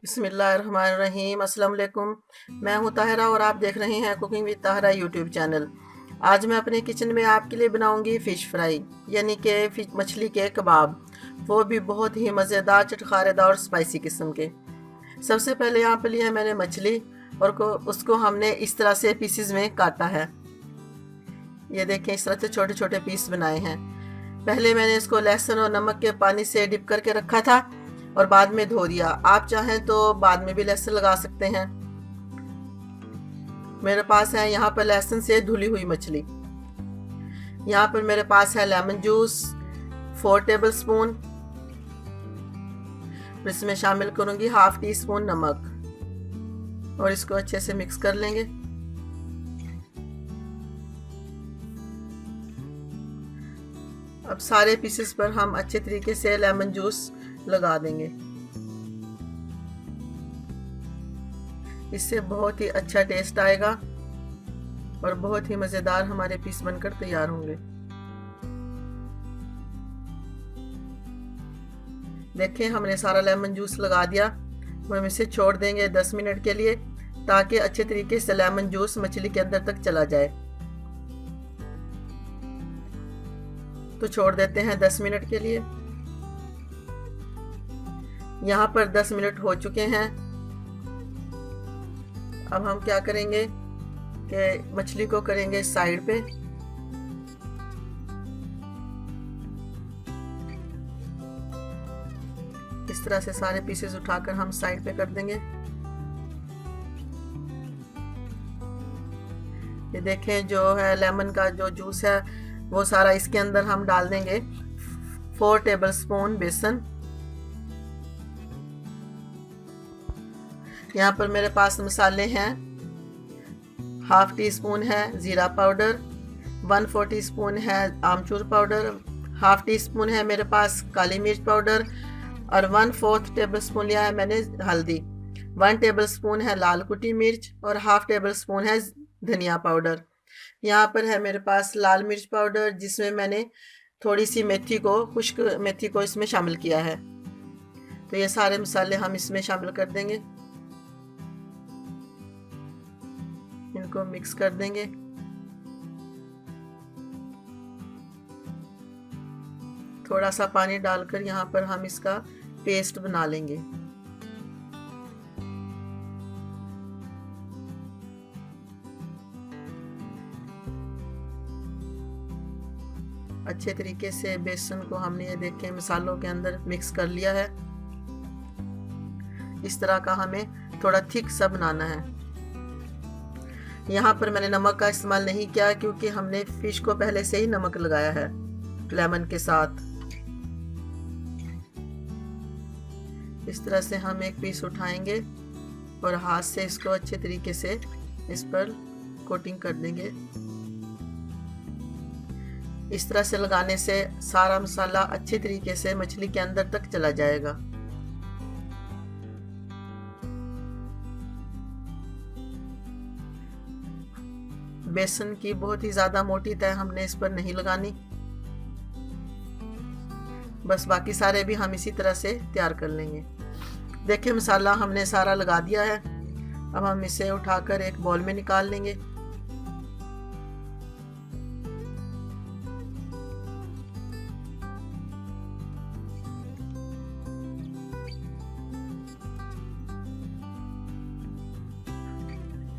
बिस्मिल्लाहिर्रहमानिर्रहीम। अस्सलाम वालेकुम। मैं हूं ताहिरा और आप देख रहे हैं cooking with Tahira YouTube channel. आज मैं अपने किचन में आपके लिए बनाऊंगी फ़िश फ्राई यानी कि मछली के कबाब, वो भी बहुत ही मज़ेदार, चटखारेदार और स्पाइसी किस्म के। सबसे पहले यहाँ पर लिया मैंने मछली और उसको हमने इस तरह से पीसेस में काटा है। ये देखें, इस तरह से छोटे छोटे पीस बनाए हैं। पहले मैंने इसको लहसुन और नमक के पानी से डिप करके रखा था और बाद में धो दिया। आप चाहें तो बाद में भी लहसुन लगा सकते हैं। मेरे पास है यहाँ पर लहसुन से धुली हुई मछली। यहाँ पर मेरे पास है लेमन जूस 4 टेबल स्पून। इसमें शामिल करूंगी हाफ टी स्पून नमक और इसको अच्छे से मिक्स कर लेंगे। अब सारे पीसेस पर हम अच्छे तरीके से लेमन जूस लगा देंगे। इससे बहुत ही अच्छा टेस्ट आएगा और बहुत ही मज़ेदार हमारे पीस बनकर तैयार होंगे। देखें, हमने सारा लेमन जूस लगा दिया। हम इसे छोड़ देंगे 10 मिनट के लिए ताकि अच्छे तरीके से लेमन जूस मछली के अंदर तक चला जाए। तो छोड़ देते हैं 10 मिनट के लिए। यहाँ पर 10 मिनट हो चुके हैं। अब हम क्या करेंगे कि मछली को करेंगे साइड पे। इस तरह से सारे पीसेस उठाकर हम साइड पे कर देंगे। ये देखें, जो है लेमन का जो जूस है वो सारा इसके अंदर हम डाल देंगे। 4 टेबल स्पून बेसन। यहाँ पर मेरे पास मसाले हैं। हाफ टी स्पून है ज़ीरा पाउडर, 1/4 टी स्पून है आमचूर पाउडर, हाफ टी स्पून है मेरे पास काली मिर्च पाउडर और 1/4 टेबल स्पून लिया है मैंने हल्दी, 1 टेबल स्पून है लाल कुटी मिर्च और हाफ टेबल स्पून है धनिया पाउडर। यहाँ पर है मेरे पास लाल मिर्च पाउडर, जिसमें मैंने थोड़ी सी मेथी को, खुश्क मेथी को इसमें शामिल किया है। तो ये सारे मसाले हम इसमें शामिल कर देंगे। इनको मिक्स कर देंगे। थोड़ा सा पानी डालकर यहाँ पर हम इसका पेस्ट बना लेंगे। अच्छे तरीके से बेसन को हमने, ये देखें, मसालों के अंदर मिक्स कर लिया है। इस तरह का हमें थोड़ा थिक सा बनाना है। यहाँ पर मैंने नमक का इस्तेमाल नहीं किया क्योंकि हमने फिश को पहले से ही नमक लगाया है लेमन के साथ। इस तरह से हम एक पीस उठाएंगे और हाथ से इसको अच्छे तरीके से इस पर कोटिंग कर देंगे। इस तरह से लगाने से सारा मसाला अच्छे तरीके से मछली के अंदर तक चला जाएगा। बेसन की बहुत ही ज़्यादा मोटी तह हमने इस पर नहीं लगानी। बस बाकी सारे भी हम इसी तरह से तैयार कर लेंगे। देखिए, मसाला हमने सारा लगा दिया है। अब हम इसे उठाकर एक बाउल में निकाल लेंगे।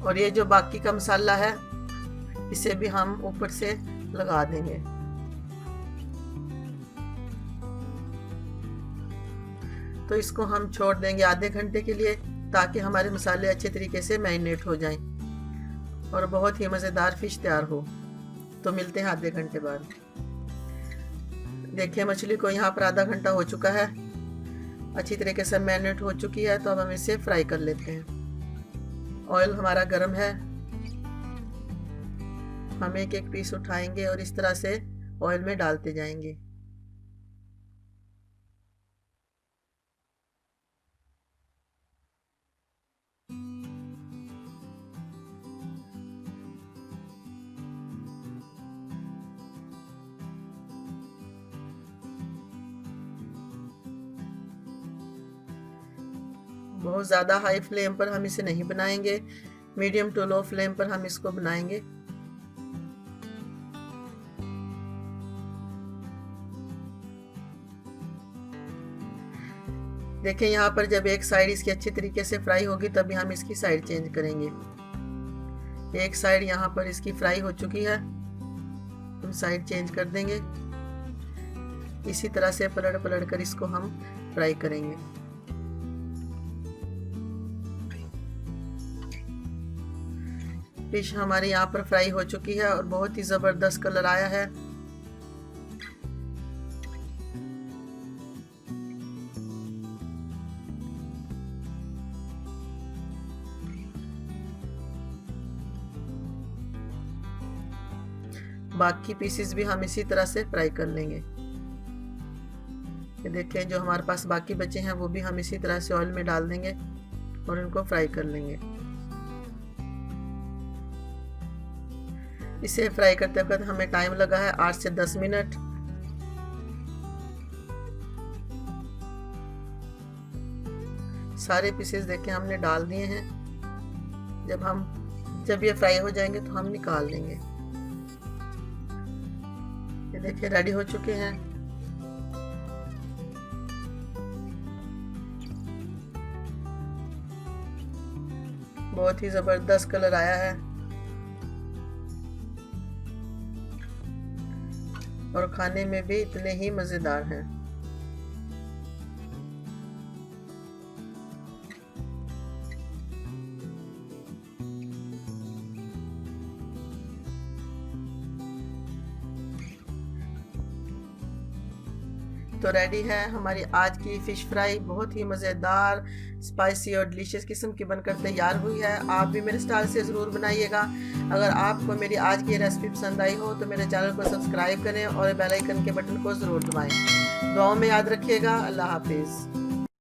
और ये जो बाकी का मसाला है इसे भी हम ऊपर से लगा देंगे। तो इसको हम छोड़ देंगे आधे घंटे के लिए ताकि हमारे मसाले अच्छे तरीके से मैरिनेट हो जाएं और बहुत ही मज़ेदार फिश तैयार हो। तो मिलते हैं आधे घंटे बाद। देखिए, मछली को यहाँ पर आधा घंटा हो चुका है, अच्छी तरीके से मैरिनेट हो चुकी है। तो अब हम इसे फ्राई कर लेते हैं। ऑयल हमारा गर्म है। हम एक एक पीस उठाएंगे और इस तरह से ऑयल में डालते जाएंगे। बहुत ज़्यादा हाई फ्लेम पर हम इसे नहीं बनाएंगे, मीडियम टू लो फ्लेम पर हम इसको बनाएंगे। देखिए यहाँ पर जब एक साइड इसकी अच्छी तरीके से फ्राई होगी तभी हम इसकी साइड चेंज करेंगे। एक साइड यहाँ पर इसकी फ्राई हो चुकी है, हम साइड चेंज कर देंगे। इसी तरह से पलट पलट कर इसको हम फ्राई करेंगे। फिश हमारी यहाँ पर फ्राई हो चुकी है और बहुत ही ज़बरदस्त कलर आया है। बाकी पीसेस भी हम इसी तरह से फ्राई कर लेंगे। ये देखें जो हमारे पास बाकी बचे हैं वो भी हम इसी तरह से ऑयल में डाल देंगे और इनको फ्राई कर लेंगे। इसे फ्राई करते वक्त हमें टाइम लगा है 8 से 10 मिनट। सारे पीसेस देखें हमने डाल दिए हैं। जब ये फ्राई हो जाएंगे तो हम निकाल लेंगे। ये देखिए रेडी हो चुके हैं। बहुत ही जबरदस्त कलर आया है और खाने में भी इतने ही मजेदार हैं। तो रेडी है हमारी आज की फ़िश फ्राई। बहुत ही मज़ेदार, स्पाइसी और डिलीशियस किस्म की बनकर तैयार हुई है। आप भी मेरे स्टाइल से ज़रूर बनाइएगा। अगर आपको मेरी आज की रेसिपी पसंद आई हो तो मेरे चैनल को सब्सक्राइब करें और बेल आइकन के बटन को ज़रूर दबाएं। दुआओं में याद रखिएगा। अल्लाह हाफिज़।